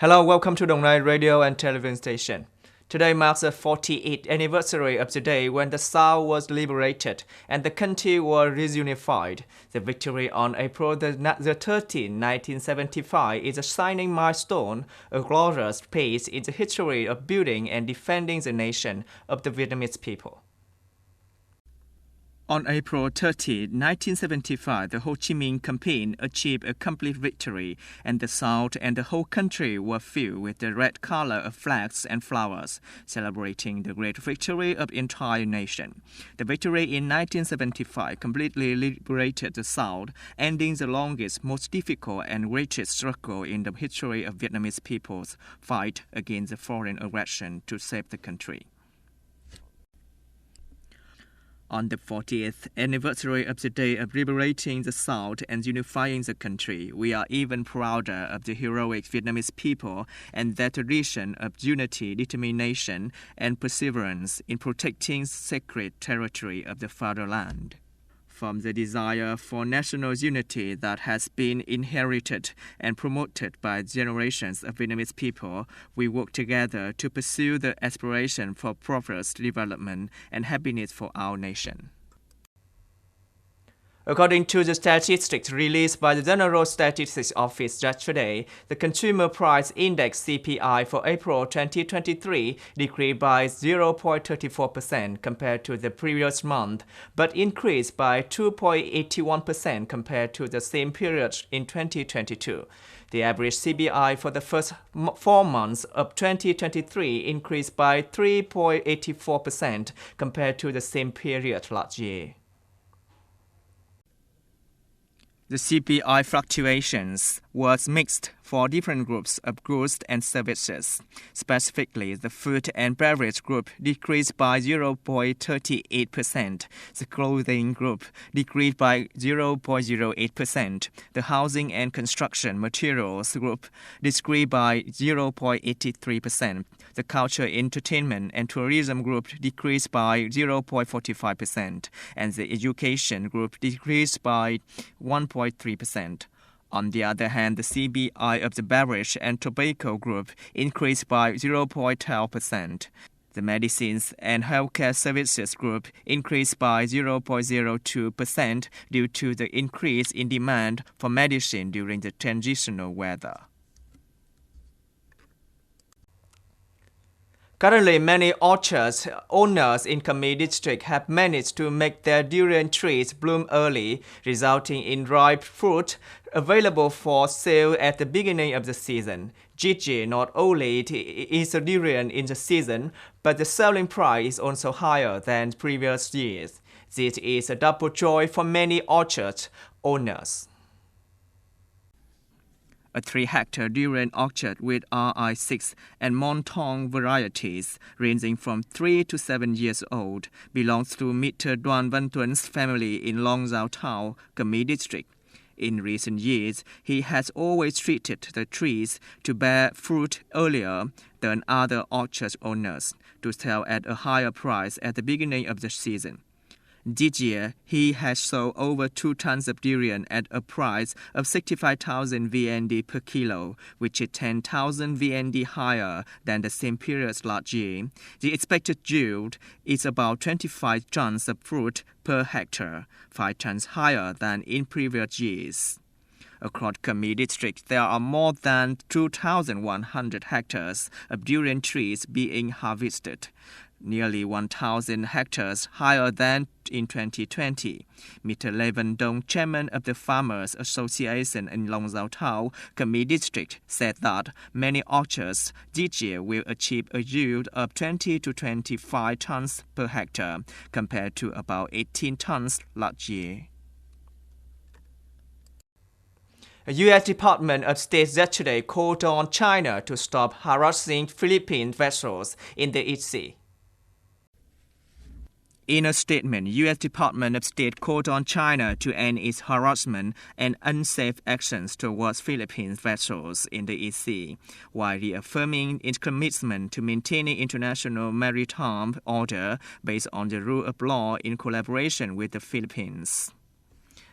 Hello, welcome to Đồng Nai Radio and Television Station. Today marks the 48th anniversary of the day when the South was liberated and the country was reunified. The victory on April the 13th, 1975 is a shining milestone, a glorious page in the history of building and defending the nation of the Vietnamese people. On April 30, 1975, the Ho Chi Minh campaign achieved a complete victory, and the South and the whole country were filled with the red color of flags and flowers, celebrating the great victory of the entire nation. The victory in 1975 completely liberated the South, ending the longest, most difficult, and greatest struggle in the history of Vietnamese people's fight against the foreign aggression to save the country. On the 40th anniversary of the day of liberating the South and unifying the country, we are even prouder of the heroic Vietnamese people and their tradition of unity, determination, and perseverance in protecting sacred territory of the fatherland. From the desire for national unity that has been inherited and promoted by generations of Vietnamese people, we work together to pursue the aspiration for progress, development, and happiness for our nation. According to the statistics released by the General Statistics Office yesterday, the Consumer Price Index (CPI) for April 2023 decreased by 0.34% compared to the previous month, but increased by 2.81% compared to the same period in 2022. The average CPI for the first 4 months of 2023 increased by 3.84% compared to the same period last year. The CPI fluctuations was mixed for different groups of goods and services. Specifically, the food and beverage group decreased by 0.38%. The clothing group decreased by 0.08%. The housing and construction materials group decreased by 0.83%. The culture, entertainment, and tourism group decreased by 0.45%. And the education group decreased by 1.3%. On the other hand, the CPI of the beverage and tobacco group increased by 0.12%. The medicines and healthcare services group increased by 0.02% due to the increase in demand for medicine during the transitional weather. Currently, many orchard owners in Khmer District have managed to make their durian trees bloom early, resulting in ripe fruit available for sale at the beginning of the season. Gigi not only is a durian in the season, but the selling price is also higher than previous years. This is a double joy for many orchard owners. A 3-hectare durian orchard with RI6 and Montong varieties, ranging from 3 to 7 years old, belongs to Mr. Duan Văn Tuan's family in Long Giao Thao, Khmer District. In recent years, he has always treated the trees to bear fruit earlier than other orchard owners, to sell at a higher price at the beginning of the season. This year, he has sold over 2 tons of durian at a price of 65,000 VND per kilo, which is 10,000 VND higher than the same period last year. The expected yield is about 25 tons of fruit per hectare, 5 tons higher than in previous years. Across Khmer District, there are more than 2,100 hectares of durian trees being harvested, nearly 1,000 hectares higher than in 2020. Mr. Levan Dong, chairman of the Farmers Association in Long Giao Thao, Khmer District, said that many orchards this year will achieve a yield of 20 to 25 tons per hectare, compared to about 18 tons last year. The U.S. Department of State yesterday called on China to stop harassing Philippine vessels in the East Sea. In a statement, U.S. Department of State called on China to end its harassment and unsafe actions towards Philippine vessels in the East Sea, while reaffirming its commitment to maintaining international maritime order based on the rule of law in collaboration with the Philippines.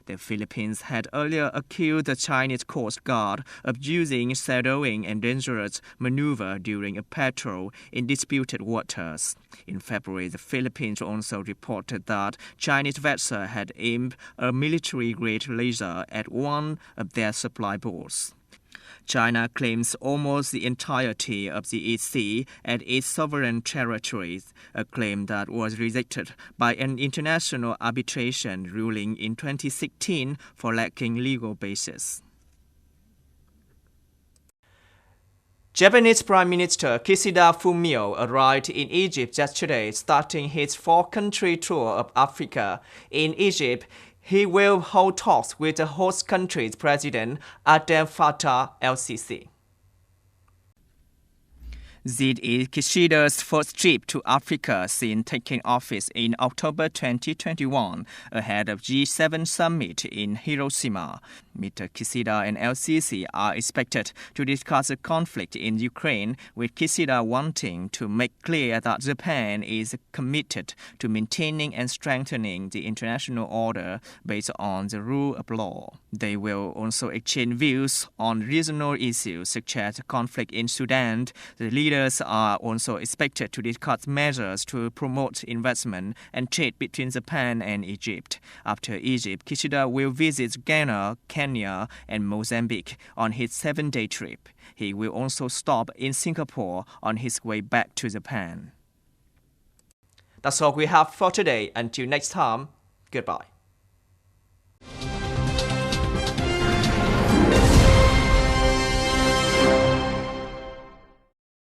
The Philippines had earlier accused the Chinese Coast Guard of using shadowing and dangerous maneuver during a patrol in disputed waters. In February, the Philippines also reported that Chinese vessels had aimed a military-grade laser at one of their supply boats. China claims almost the entirety of the East Sea as its sovereign territories, a claim that was rejected by an international arbitration ruling in 2016 for lacking legal basis. Japanese Prime Minister Kishida Fumio arrived in Egypt yesterday, starting his four-country tour of Africa. In Egypt, he will hold talks with the host country's president, Abdel Fattah el-Sisi. This is Kishida's first trip to Africa since taking office in October 2021, ahead of G7 summit in Hiroshima. Mr. Kishida and el-Sisi are expected to discuss the conflict in Ukraine, with Kishida wanting to make clear that Japan is committed to maintaining and strengthening the international order based on the rule of law. They will also exchange views on regional issues such as the conflict in Sudan. The leaders are also expected to discuss measures to promote investment and trade between Japan and Egypt. After Egypt, Kishida will visit Ghana, Kenya, and Mozambique on his 7-day trip. He will also stop in Singapore on his way back to Japan. That's all we have for today. Until next time, goodbye.